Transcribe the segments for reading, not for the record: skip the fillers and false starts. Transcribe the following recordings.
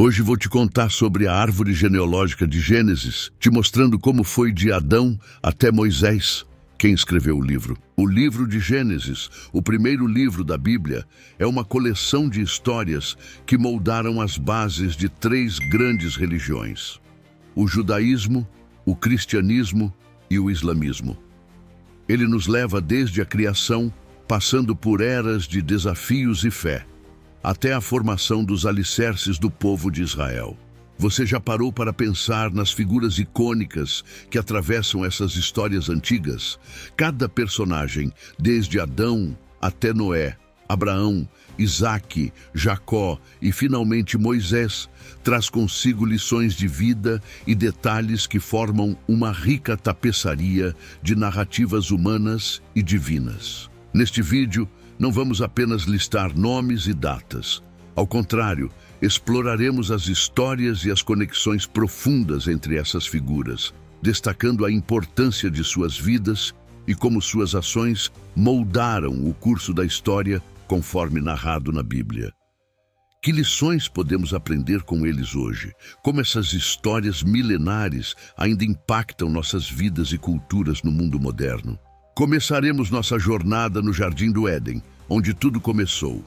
Hoje vou te contar sobre a árvore genealógica de Gênesis, te mostrando como foi de Adão até Moisés, quem escreveu o livro. O livro de Gênesis, o primeiro livro da Bíblia, é uma coleção de histórias que moldaram as bases de três grandes religiões: o judaísmo, o cristianismo e o islamismo. Ele nos leva desde a criação, passando por eras de desafios e fé, até a formação dos alicerces do povo de Israel. Você já parou para pensar nas figuras icônicas que atravessam essas histórias antigas? Cada personagem, desde Adão até Noé, Abraão, Isaque, Jacó e finalmente Moisés, traz consigo lições de vida e detalhes que formam uma rica tapeçaria de narrativas humanas e divinas. Neste vídeo, não vamos apenas listar nomes e datas. Ao contrário, exploraremos as histórias e as conexões profundas entre essas figuras, destacando a importância de suas vidas e como suas ações moldaram o curso da história conforme narrado na Bíblia. Que lições podemos aprender com eles hoje? Como essas histórias milenares ainda impactam nossas vidas e culturas no mundo moderno? Começaremos nossa jornada no Jardim do Éden, onde tudo começou.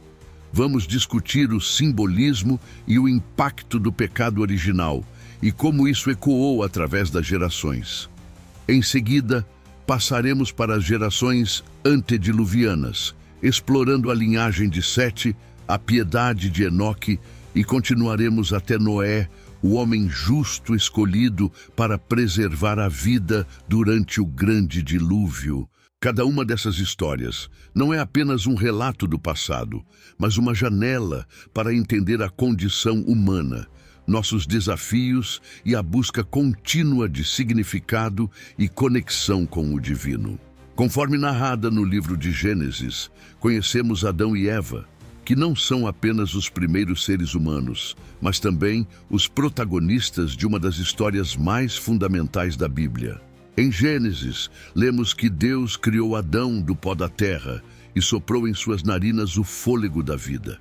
Vamos discutir o simbolismo e o impacto do pecado original e como isso ecoou através das gerações. Em seguida, passaremos para as gerações antediluvianas, explorando a linhagem de Sete, a piedade de Enoque, e continuaremos até Noé, o homem justo escolhido para preservar a vida durante o grande dilúvio. Cada uma dessas histórias não é apenas um relato do passado, mas uma janela para entender a condição humana, nossos desafios e a busca contínua de significado e conexão com o divino. Conforme narrada no livro de Gênesis, conhecemos Adão e Eva, que não são apenas os primeiros seres humanos, mas também os protagonistas de uma das histórias mais fundamentais da Bíblia. Em Gênesis, lemos que Deus criou Adão do pó da terra e soprou em suas narinas o fôlego da vida.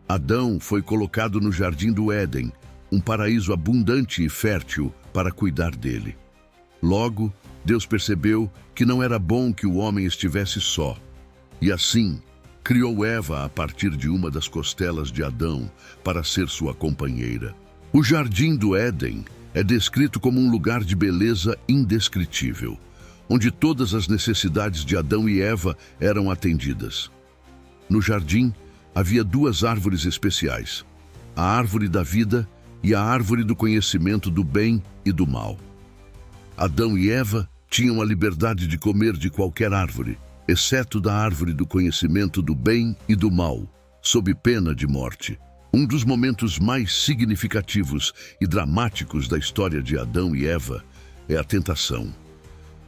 Adão foi colocado no Jardim do Éden, um paraíso abundante e fértil para cuidar dele. Logo, Deus percebeu que não era bom que o homem estivesse só, e assim criou Eva a partir de uma das costelas de Adão para ser sua companheira. O Jardim do Éden é descrito como um lugar de beleza indescritível, onde todas as necessidades de Adão e Eva eram atendidas. No jardim, havia duas árvores especiais: a árvore da vida e a árvore do conhecimento do bem e do mal. Adão e Eva tinham a liberdade de comer de qualquer árvore, exceto da árvore do conhecimento do bem e do mal, sob pena de morte. Um dos momentos mais significativos e dramáticos da história de Adão e Eva é a tentação.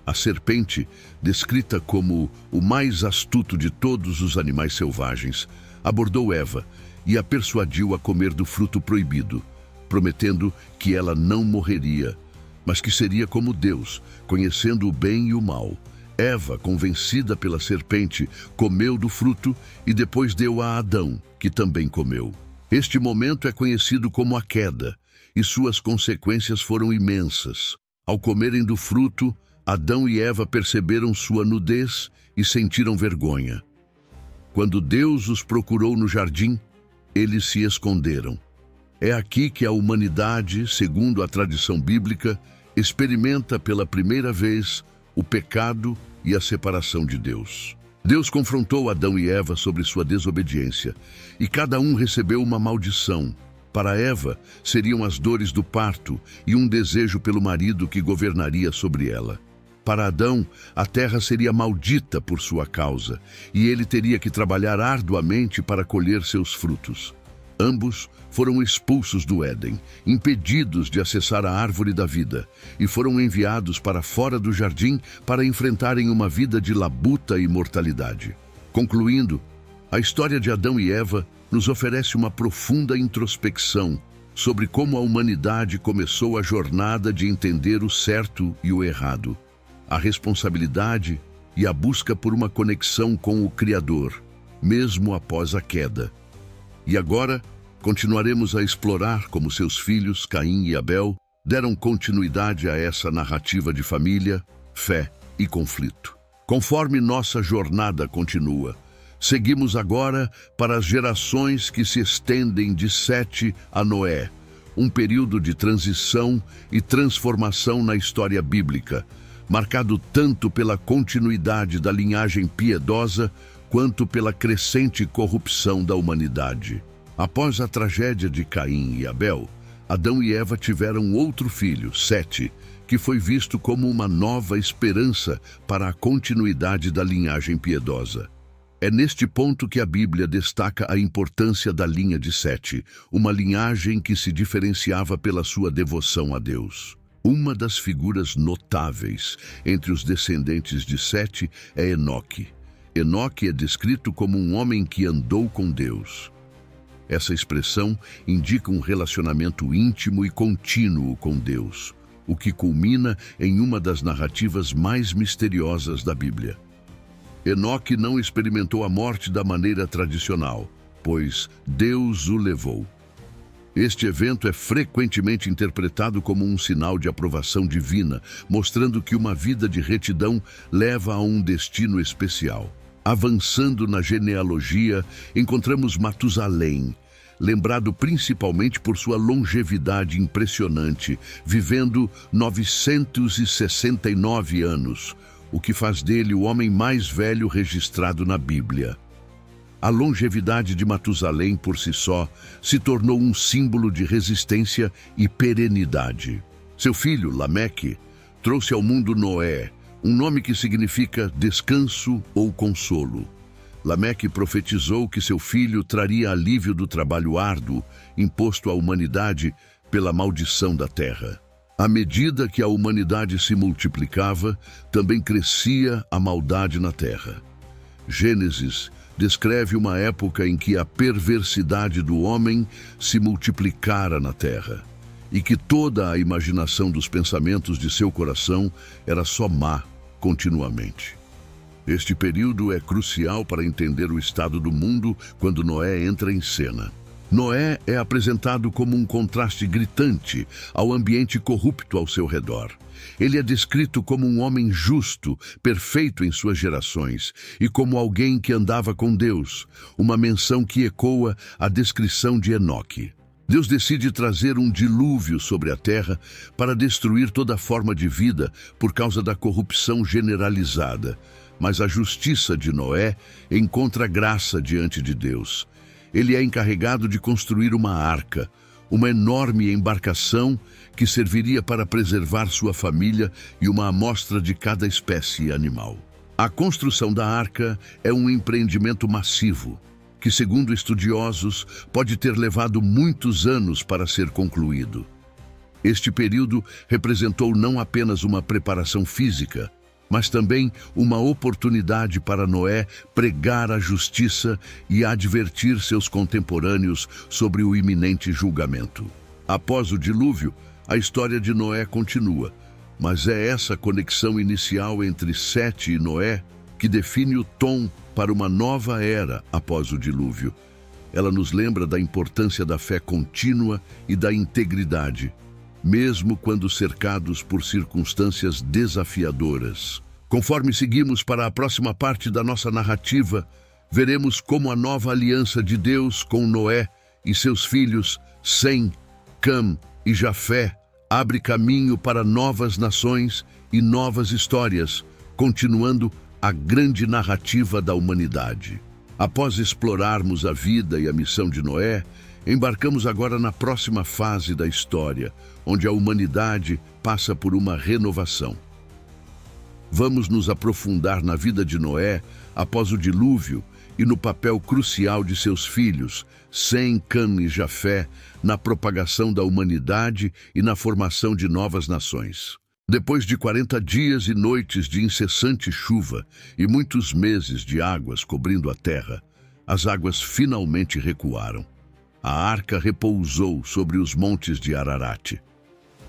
A serpente, descrita como o mais astuto de todos os animais selvagens, abordou Eva e a persuadiu a comer do fruto proibido, prometendo que ela não morreria, mas que seria como Deus, conhecendo o bem e o mal. Eva, convencida pela serpente, comeu do fruto e depois deu a Adão, que também comeu. Este momento é conhecido como a queda, e suas consequências foram imensas. Ao comerem do fruto, Adão e Eva perceberam sua nudez e sentiram vergonha. Quando Deus os procurou no jardim, eles se esconderam. É aqui que a humanidade, segundo a tradição bíblica, experimenta pela primeira vez o pecado e a separação de Deus. Deus confrontou Adão e Eva sobre sua desobediência, e cada um recebeu uma maldição. Para Eva, seriam as dores do parto e um desejo pelo marido que governaria sobre ela. Para Adão, a terra seria maldita por sua causa, e ele teria que trabalhar arduamente para colher seus frutos. Ambos foram expulsos do Éden, impedidos de acessar a árvore da vida, e foram enviados para fora do jardim para enfrentarem uma vida de labuta e mortalidade. Concluindo, a história de Adão e Eva nos oferece uma profunda introspecção sobre como a humanidade começou a jornada de entender o certo e o errado, a responsabilidade e a busca por uma conexão com o Criador, mesmo após a queda. E agora, Continuaremos a explorar como seus filhos, Caim e Abel, deram continuidade a essa narrativa de família, fé e conflito. Conforme nossa jornada continua, seguimos agora para as gerações que se estendem de Sete a Noé, um período de transição e transformação na história bíblica, marcado tanto pela continuidade da linhagem piedosa quanto pela crescente corrupção da humanidade. Após a tragédia de Caim e Abel, Adão e Eva tiveram outro filho, Sete, que foi visto como uma nova esperança para a continuidade da linhagem piedosa. É neste ponto que a Bíblia destaca a importância da linha de Sete, uma linhagem que se diferenciava pela sua devoção a Deus. Uma das figuras notáveis entre os descendentes de Sete é Enoque. Enoque é descrito como um homem que andou com Deus. Essa expressão indica um relacionamento íntimo e contínuo com Deus, o que culmina em uma das narrativas mais misteriosas da Bíblia. Enoque não experimentou a morte da maneira tradicional, pois Deus o levou. Este evento é frequentemente interpretado como um sinal de aprovação divina, mostrando que uma vida de retidão leva a um destino especial. Avançando na genealogia, encontramos Matusalém, lembrado principalmente por sua longevidade impressionante, vivendo 969 anos, o que faz dele o homem mais velho registrado na Bíblia. A longevidade de Matusalém por si só se tornou um símbolo de resistência e perenidade. Seu filho, Lameque, trouxe ao mundo Noé, um nome que significa descanso ou consolo. Lameque profetizou que seu filho traria alívio do trabalho árduo imposto à humanidade pela maldição da terra. À medida que a humanidade se multiplicava, também crescia a maldade na terra. Gênesis descreve uma época em que a perversidade do homem se multiplicara na terra e que toda a imaginação dos pensamentos de seu coração era só má continuamente. Este período é crucial para entender o estado do mundo quando Noé entra em cena. Noé é apresentado como um contraste gritante ao ambiente corrupto ao seu redor. Ele é descrito como um homem justo, perfeito em suas gerações, e como alguém que andava com Deus, uma menção que ecoa a descrição de Enoque. Deus decide trazer um dilúvio sobre a terra para destruir toda forma de vida por causa da corrupção generalizada. Mas a justiça de Noé encontra graça diante de Deus. Ele é encarregado de construir uma arca, uma enorme embarcação que serviria para preservar sua família e uma amostra de cada espécie animal. A construção da arca é um empreendimento massivo, que, segundo estudiosos, pode ter levado muitos anos para ser concluído. Este período representou não apenas uma preparação física, mas também uma oportunidade para Noé pregar a justiça e advertir seus contemporâneos sobre o iminente julgamento. Após o dilúvio, a história de Noé continua, mas é essa conexão inicial entre Sete e Noé que define o tom para uma nova era após o dilúvio. Ela nos lembra da importância da fé contínua e da integridade, mesmo quando cercados por circunstâncias desafiadoras. Conforme seguimos para a próxima parte da nossa narrativa, veremos como a nova aliança de Deus com Noé e seus filhos, Sem, Cam e Jafé, abre caminho para novas nações e novas histórias, continuando a grande narrativa da humanidade. Após explorarmos a vida e a missão de Noé, embarcamos agora na próxima fase da história, onde a humanidade passa por uma renovação. Vamos nos aprofundar na vida de Noé após o dilúvio e no papel crucial de seus filhos, Sem, Cam e Jafé, na propagação da humanidade e na formação de novas nações. Depois de 40 dias e noites de incessante chuva e muitos meses de águas cobrindo a terra, as águas finalmente recuaram. A arca repousou sobre os montes de Ararat.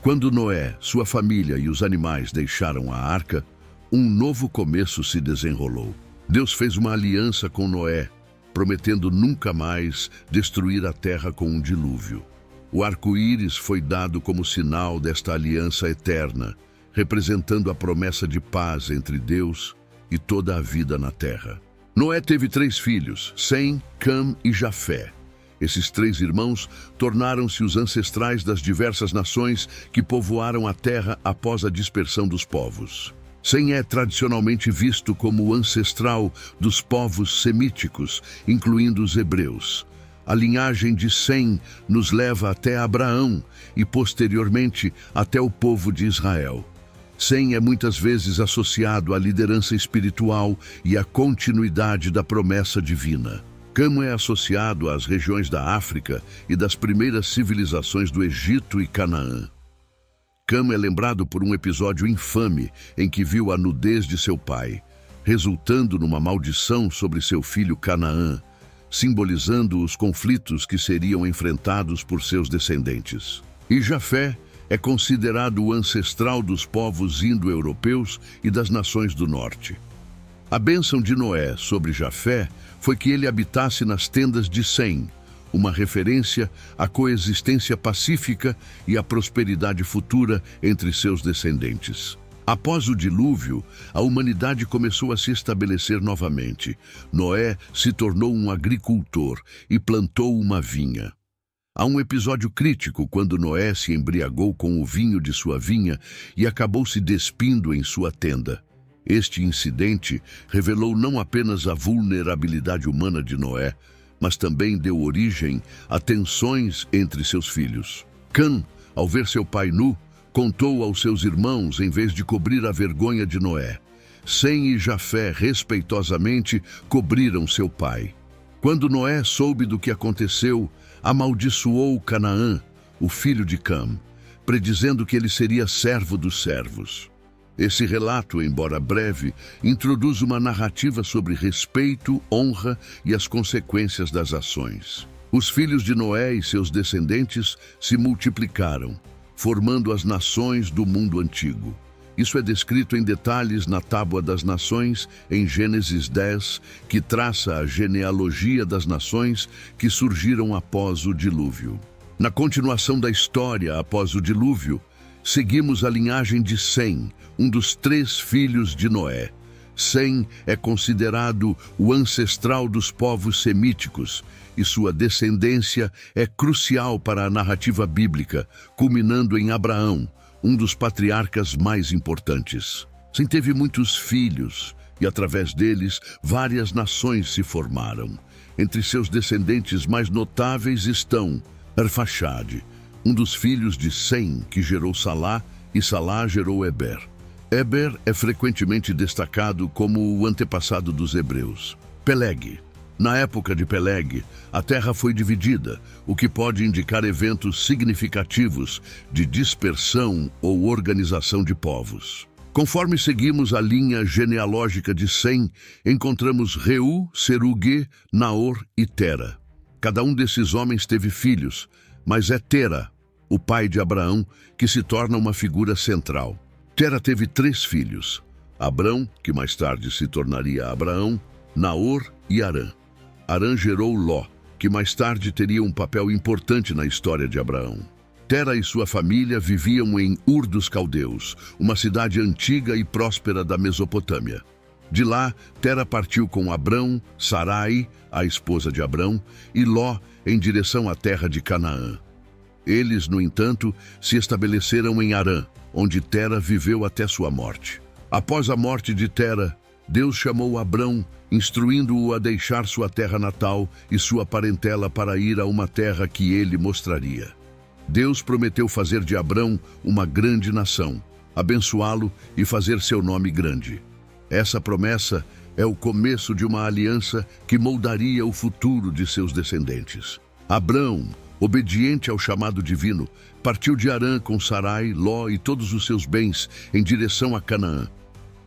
Quando Noé, sua família e os animais deixaram a arca, um novo começo se desenrolou. Deus fez uma aliança com Noé, prometendo nunca mais destruir a terra com um dilúvio. O arco-íris foi dado como sinal desta aliança eterna, representando a promessa de paz entre Deus e toda a vida na terra. Noé teve 3 filhos, Sem, Cam e Jafé. Esses 3 irmãos tornaram-se os ancestrais das diversas nações que povoaram a terra após a dispersão dos povos. Sem é tradicionalmente visto como o ancestral dos povos semíticos, incluindo os hebreus. A linhagem de Sem nos leva até Abraão e, posteriormente, até o povo de Israel. Sem é muitas vezes associado à liderança espiritual e à continuidade da promessa divina. Cam é associado às regiões da África e das primeiras civilizações do Egito e Canaã. Cam é lembrado por um episódio infame em que viu a nudez de seu pai, resultando numa maldição sobre seu filho Canaã, simbolizando os conflitos que seriam enfrentados por seus descendentes. E Jafé é considerado o ancestral dos povos indo-europeus e das nações do norte. A bênção de Noé sobre Jafé foi que ele habitasse nas tendas de Sem, uma referência à coexistência pacífica e à prosperidade futura entre seus descendentes. Após o dilúvio, a humanidade começou a se estabelecer novamente. Noé se tornou um agricultor e plantou uma vinha. Há um episódio crítico quando Noé se embriagou com o vinho de sua vinha e acabou se despindo em sua tenda. Este incidente revelou não apenas a vulnerabilidade humana de Noé, mas também deu origem a tensões entre seus filhos. Cam, ao ver seu pai nu, contou aos seus irmãos em vez de cobrir a vergonha de Noé. Sem e Jafé, respeitosamente, cobriram seu pai. Quando Noé soube do que aconteceu, amaldiçoou Canaã, o filho de Cam, predizendo que ele seria servo dos servos. Esse relato, embora breve, introduz uma narrativa sobre respeito, honra e as consequências das ações. Os filhos de Noé e seus descendentes se multiplicaram, formando as nações do mundo antigo. Isso é descrito em detalhes na Tábua das Nações, em Gênesis 10, que traça a genealogia das nações que surgiram após o dilúvio. Na continuação da história após o dilúvio, seguimos a linhagem de Sem, um dos 3 filhos de Noé. Sem é considerado o ancestral dos povos semíticos e sua descendência é crucial para a narrativa bíblica, culminando em Abraão, um dos patriarcas mais importantes. Sem teve muitos filhos e, através deles, várias nações se formaram. Entre seus descendentes mais notáveis estão Arfaxade, um dos filhos de Sem, que gerou Salá, e Salá gerou Eber. Eber é frequentemente destacado como o antepassado dos hebreus. Peleg. Na época de Peleg, a terra foi dividida, o que pode indicar eventos significativos de dispersão ou organização de povos. Conforme seguimos a linha genealógica de Sem, encontramos Reu, Serugue, Naor e Tera. Cada um desses homens teve filhos, mas é Tera, o pai de Abraão, que se torna uma figura central. Tera teve 3 filhos, Abrão, que mais tarde se tornaria Abraão, Naor e Harã. Harã gerou Ló, que mais tarde teria um papel importante na história de Abraão. Tera e sua família viviam em Ur dos Caldeus, uma cidade antiga e próspera da Mesopotâmia. De lá, Tera partiu com Abrão, Sarai, a esposa de Abrão, e Ló em direção à terra de Canaã. Eles, no entanto, se estabeleceram em Harã, onde Tera viveu até sua morte. Após a morte de Tera, Deus chamou Abrão, instruindo-o a deixar sua terra natal e sua parentela para ir a uma terra que ele mostraria. Deus prometeu fazer de Abrão uma grande nação, abençoá-lo e fazer seu nome grande. Essa promessa é o começo de uma aliança que moldaria o futuro de seus descendentes. Abrão, obediente ao chamado divino, partiu de Harã com Sarai, Ló e todos os seus bens em direção a Canaã.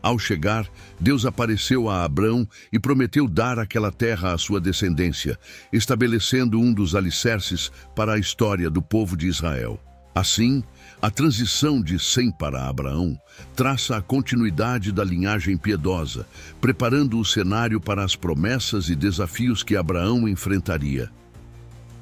Ao chegar, Deus apareceu a Abrão e prometeu dar aquela terra à sua descendência, estabelecendo um dos alicerces para a história do povo de Israel. Assim, a transição de Sem para Abraão traça a continuidade da linhagem piedosa, preparando o cenário para as promessas e desafios que Abraão enfrentaria.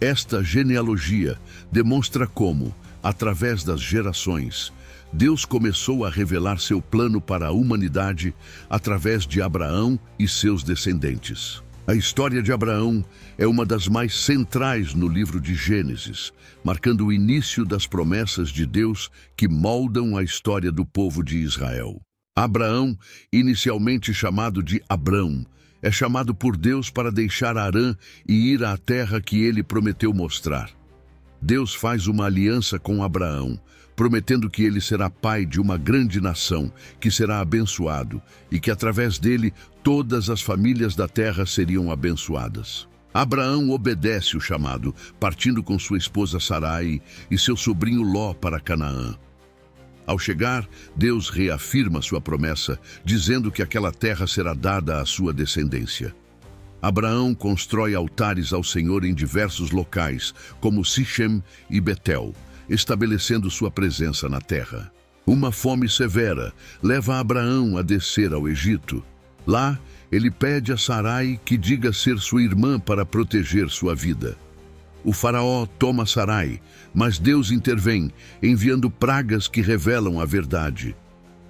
Esta genealogia demonstra como, através das gerações, Deus começou a revelar seu plano para a humanidade através de Abraão e seus descendentes. A história de Abraão é uma das mais centrais no livro de Gênesis, marcando o início das promessas de Deus que moldam a história do povo de Israel. Abraão, inicialmente chamado de Abrão, é chamado por Deus para deixar Harã e ir à terra que ele prometeu mostrar. Deus faz uma aliança com Abraão, prometendo que ele será pai de uma grande nação, que será abençoado, e que através dele todas as famílias da terra seriam abençoadas. Abraão obedece o chamado, partindo com sua esposa Sarai e seu sobrinho Ló para Canaã. Ao chegar, Deus reafirma sua promessa, dizendo que aquela terra será dada à sua descendência. Abraão constrói altares ao Senhor em diversos locais, como Sichem e Betel, estabelecendo sua presença na terra. Uma fome severa leva Abraão a descer ao Egito. Lá, ele pede a Sarai que diga ser sua irmã para proteger sua vida. O faraó toma Sarai, mas Deus intervém, enviando pragas que revelam a verdade.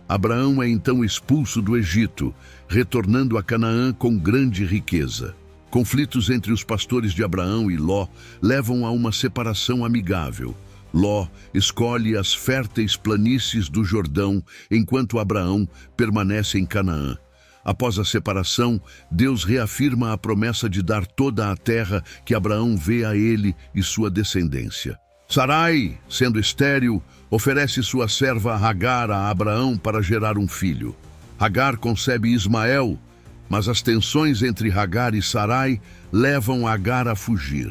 Abraão é então expulso do Egito, retornando a Canaã com grande riqueza. Conflitos entre os pastores de Abraão e Ló levam a uma separação amigável. Ló escolhe as férteis planícies do Jordão, enquanto Abraão permanece em Canaã. Após a separação, Deus reafirma a promessa de dar toda a terra que Abraão vê a ele e sua descendência. Sarai, sendo estéril, oferece sua serva Agar a Abraão para gerar um filho. Agar concebe Ismael, mas as tensões entre Agar e Sarai levam Agar a fugir.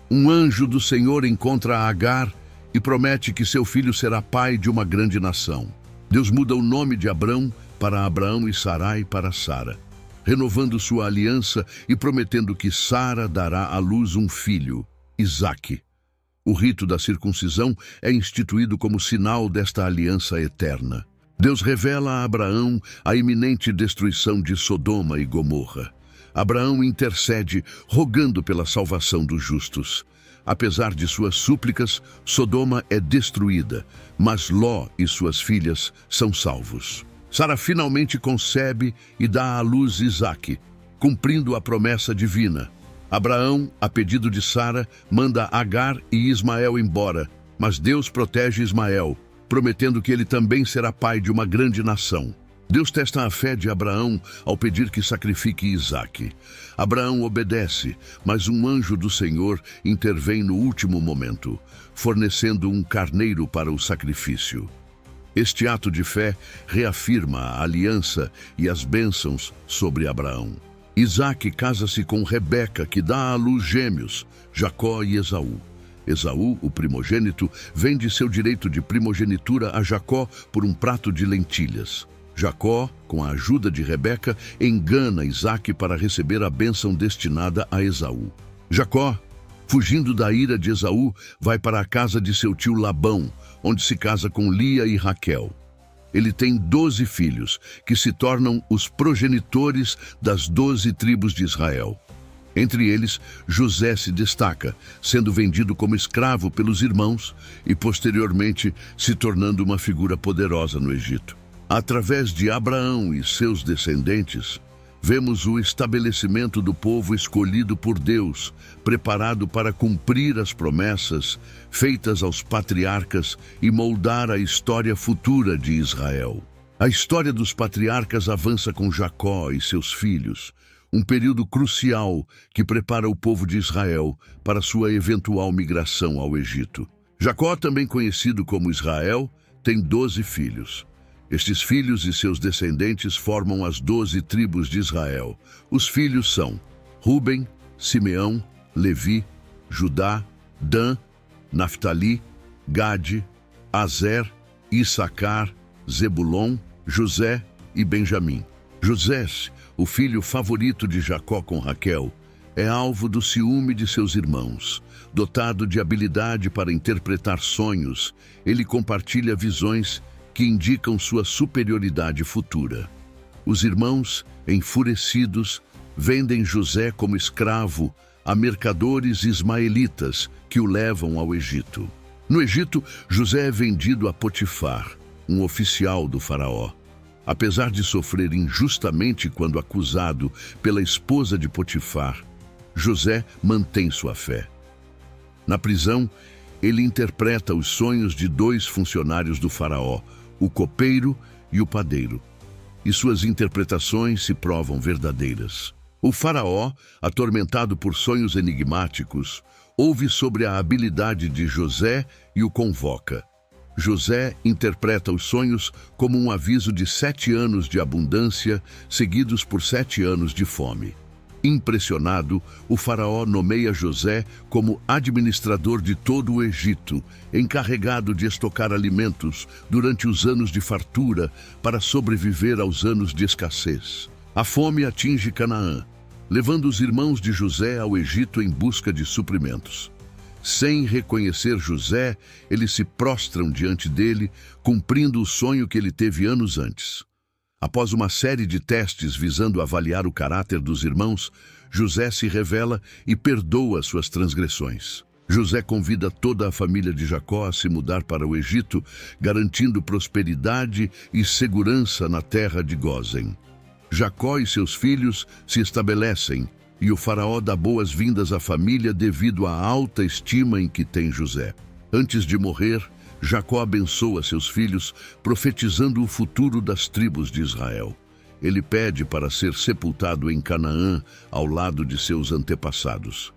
Um anjo do Senhor encontra Agar e promete que seu filho será pai de uma grande nação. Deus muda o nome de Abrão para Abraão e Sarai para Sara, renovando sua aliança e prometendo que Sara dará à luz um filho, Isaque. O rito da circuncisão é instituído como sinal desta aliança eterna. Deus revela a Abraão a iminente destruição de Sodoma e Gomorra. Abraão intercede, rogando pela salvação dos justos. Apesar de suas súplicas, Sodoma é destruída, mas Ló e suas filhas são salvos. Sara finalmente concebe e dá à luz Isaque, cumprindo a promessa divina. Abraão, a pedido de Sara, manda Agar e Ismael embora, mas Deus protege Ismael, prometendo que ele também será pai de uma grande nação. Deus testa a fé de Abraão ao pedir que sacrifique Isaque. Abraão obedece, mas um anjo do Senhor intervém no último momento, fornecendo um carneiro para o sacrifício. Este ato de fé reafirma a aliança e as bênçãos sobre Abraão. Isaque casa-se com Rebeca, que dá à luz gêmeos, Jacó e Esaú. Esaú, o primogênito, vende seu direito de primogenitura a Jacó por um prato de lentilhas. Jacó, com a ajuda de Rebeca, engana Isaque para receber a bênção destinada a Esaú. Jacó, fugindo da ira de Esaú, vai para a casa de seu tio Labão, onde se casa com Lia e Raquel. Ele tem 12 filhos, que se tornam os progenitores das 12 tribos de Israel. Entre eles, José se destaca, sendo vendido como escravo pelos irmãos e, posteriormente, se tornando uma figura poderosa no Egito. Através de Abraão e seus descendentes, vemos o estabelecimento do povo escolhido por Deus, preparado para cumprir as promessas feitas aos patriarcas e moldar a história futura de Israel. A história dos patriarcas avança com Jacó e seus filhos, um período crucial que prepara o povo de Israel para sua eventual migração ao Egito. Jacó, também conhecido como Israel, tem 12 filhos. Estes filhos e seus descendentes formam as 12 tribos de Israel. Os filhos são Ruben, Simeão, Levi, Judá, Dan, Naftali, Gade, Azer, Issacar, Zebulon, José e Benjamim. José, o filho favorito de Jacó com Raquel, é alvo do ciúme de seus irmãos. Dotado de habilidade para interpretar sonhos, ele compartilha visões que indicam sua superioridade futura. Os irmãos, enfurecidos, vendem José como escravo a mercadores ismaelitas que o levam ao Egito. No Egito, José é vendido a Potifar, um oficial do faraó. Apesar de sofrer injustamente quando acusado pela esposa de Potifar, José mantém sua fé. Na prisão, ele interpreta os sonhos de 2 funcionários do faraó, o copeiro e o padeiro, e suas interpretações se provam verdadeiras. O faraó, atormentado por sonhos enigmáticos, ouve sobre a habilidade de José e o convoca. José interpreta os sonhos como um aviso de 7 anos de abundância, seguidos por 7 anos de fome. Impressionado, o faraó nomeia José como administrador de todo o Egito, encarregado de estocar alimentos durante os anos de fartura para sobreviver aos anos de escassez. A fome atinge Canaã, levando os irmãos de José ao Egito em busca de suprimentos. Sem reconhecer José, eles se prostram diante dele, cumprindo o sonho que ele teve anos antes. Após uma série de testes visando avaliar o caráter dos irmãos, José se revela e perdoa suas transgressões. José convida toda a família de Jacó a se mudar para o Egito, garantindo prosperidade e segurança na terra de Gósen. Jacó e seus filhos se estabelecem, e o faraó dá boas-vindas à família devido à alta estima em que tem José. Antes de morrer, Jacó abençoa seus filhos, profetizando o futuro das tribos de Israel. Ele pede para ser sepultado em Canaã, ao lado de seus antepassados.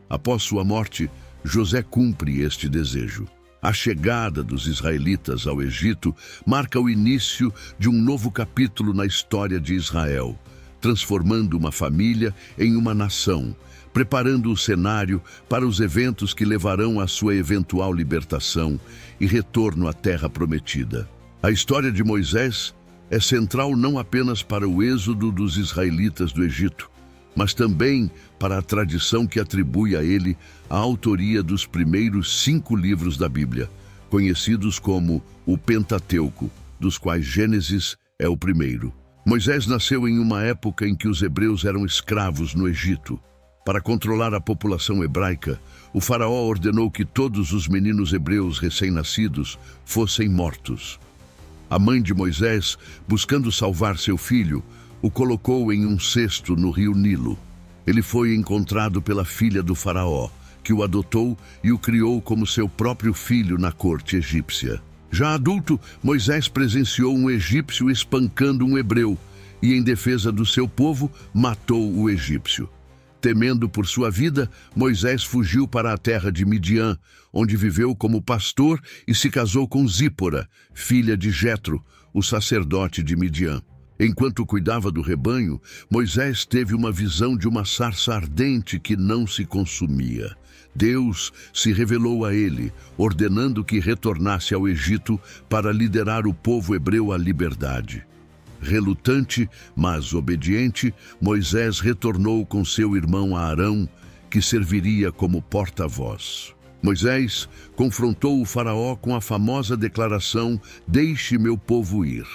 Após sua morte, José cumpre este desejo. A chegada dos israelitas ao Egito marca o início de um novo capítulo na história de Israel, transformando uma família em uma nação, preparando o cenário para os eventos que levarão à sua eventual libertação e retorno à Terra Prometida. A história de Moisés é central não apenas para o êxodo dos israelitas do Egito, mas também para a tradição que atribui a ele a autoria dos primeiros 5 livros da Bíblia, conhecidos como o Pentateuco, dos quais Gênesis é o primeiro. Moisés nasceu em uma época em que os hebreus eram escravos no Egito. Para controlar a população hebraica, o faraó ordenou que todos os meninos hebreus recém-nascidos fossem mortos. A mãe de Moisés, buscando salvar seu filho, o colocou em um cesto no rio Nilo. Ele foi encontrado pela filha do faraó, que o adotou e o criou como seu próprio filho na corte egípcia. Já adulto, Moisés presenciou um egípcio espancando um hebreu e, em defesa do seu povo, matou o egípcio. Temendo por sua vida, Moisés fugiu para a terra de Midian, onde viveu como pastor e se casou com Zípora, filha de Jetro, o sacerdote de Midian. Enquanto cuidava do rebanho, Moisés teve uma visão de uma sarça ardente que não se consumia. Deus se revelou a ele, ordenando que retornasse ao Egito para liderar o povo hebreu à liberdade. Relutante, mas obediente, Moisés retornou com seu irmão Arão, que serviria como porta-voz. Moisés confrontou o faraó com a famosa declaração: "Deixe meu povo ir".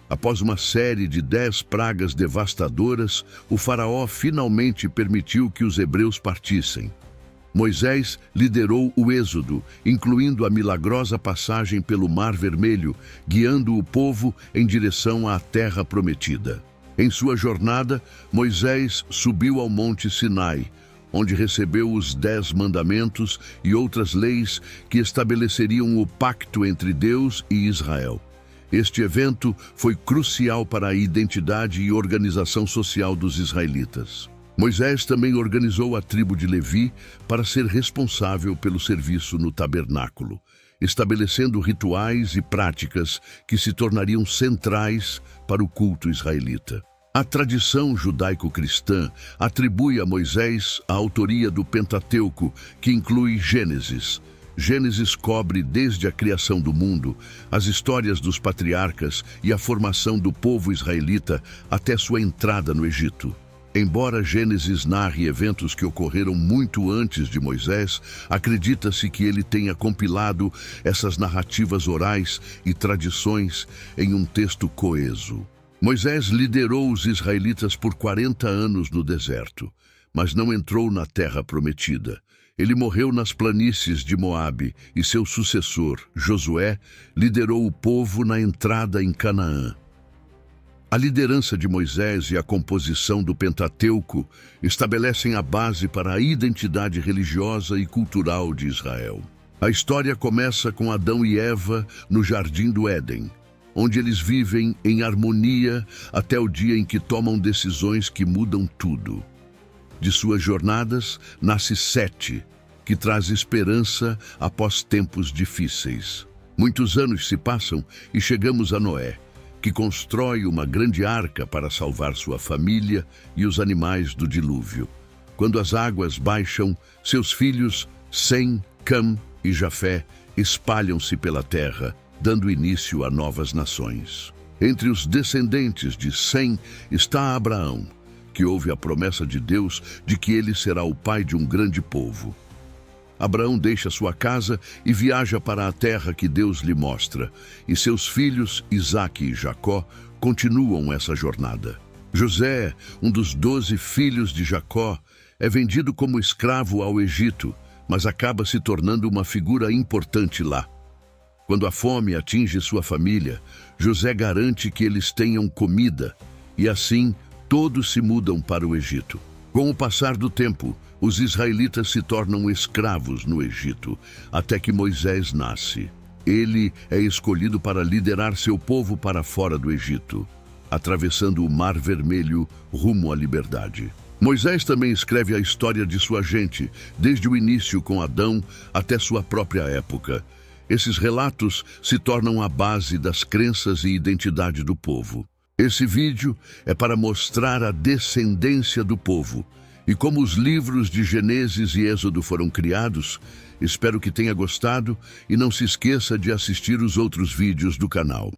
Após uma série de 10 pragas devastadoras, o faraó finalmente permitiu que os hebreus partissem. Moisés liderou o êxodo, incluindo a milagrosa passagem pelo Mar Vermelho, guiando o povo em direção à Terra Prometida. Em sua jornada, Moisés subiu ao Monte Sinai, onde recebeu os 10 mandamentos e outras leis que estabeleceriam o pacto entre Deus e Israel. Este evento foi crucial para a identidade e organização social dos israelitas. Moisés também organizou a tribo de Levi para ser responsável pelo serviço no tabernáculo, estabelecendo rituais e práticas que se tornariam centrais para o culto israelita. A tradição judaico-cristã atribui a Moisés a autoria do Pentateuco, que inclui Gênesis. Gênesis cobre desde a criação do mundo, as histórias dos patriarcas e a formação do povo israelita até sua entrada no Egito. Embora Gênesis narre eventos que ocorreram muito antes de Moisés, acredita-se que ele tenha compilado essas narrativas orais e tradições em um texto coeso. Moisés liderou os israelitas por 40 anos no deserto, mas não entrou na terra prometida. Ele morreu nas planícies de Moabe e seu sucessor, Josué, liderou o povo na entrada em Canaã. A liderança de Moisés e a composição do Pentateuco estabelecem a base para a identidade religiosa e cultural de Israel. A história começa com Adão e Eva no Jardim do Éden, onde eles vivem em harmonia até o dia em que tomam decisões que mudam tudo. De suas jornadas nasce Sete, que traz esperança após tempos difíceis. Muitos anos se passam e chegamos a Noé, que constrói uma grande arca para salvar sua família e os animais do dilúvio. Quando as águas baixam, seus filhos, Sem, Cam e Jafé, espalham-se pela terra, dando início a novas nações. Entre os descendentes de Sem está Abraão, que ouve a promessa de Deus de que ele será o pai de um grande povo. Abraão deixa sua casa e viaja para a terra que Deus lhe mostra, e seus filhos, Isaque e Jacó, continuam essa jornada. José, um dos 12 filhos de Jacó, é vendido como escravo ao Egito, mas acaba se tornando uma figura importante lá. Quando a fome atinge sua família, José garante que eles tenham comida, e assim todos se mudam para o Egito. Com o passar do tempo, os israelitas se tornam escravos no Egito, até que Moisés nasce. Ele é escolhido para liderar seu povo para fora do Egito, atravessando o Mar Vermelho rumo à liberdade. Moisés também escreve a história de sua gente, desde o início com Adão até sua própria época. Esses relatos se tornam a base das crenças e identidade do povo. Esse vídeo é para mostrar a descendência do povo e como os livros de Gênesis e Êxodo foram criados. Espero que tenha gostado e não se esqueça de assistir os outros vídeos do canal.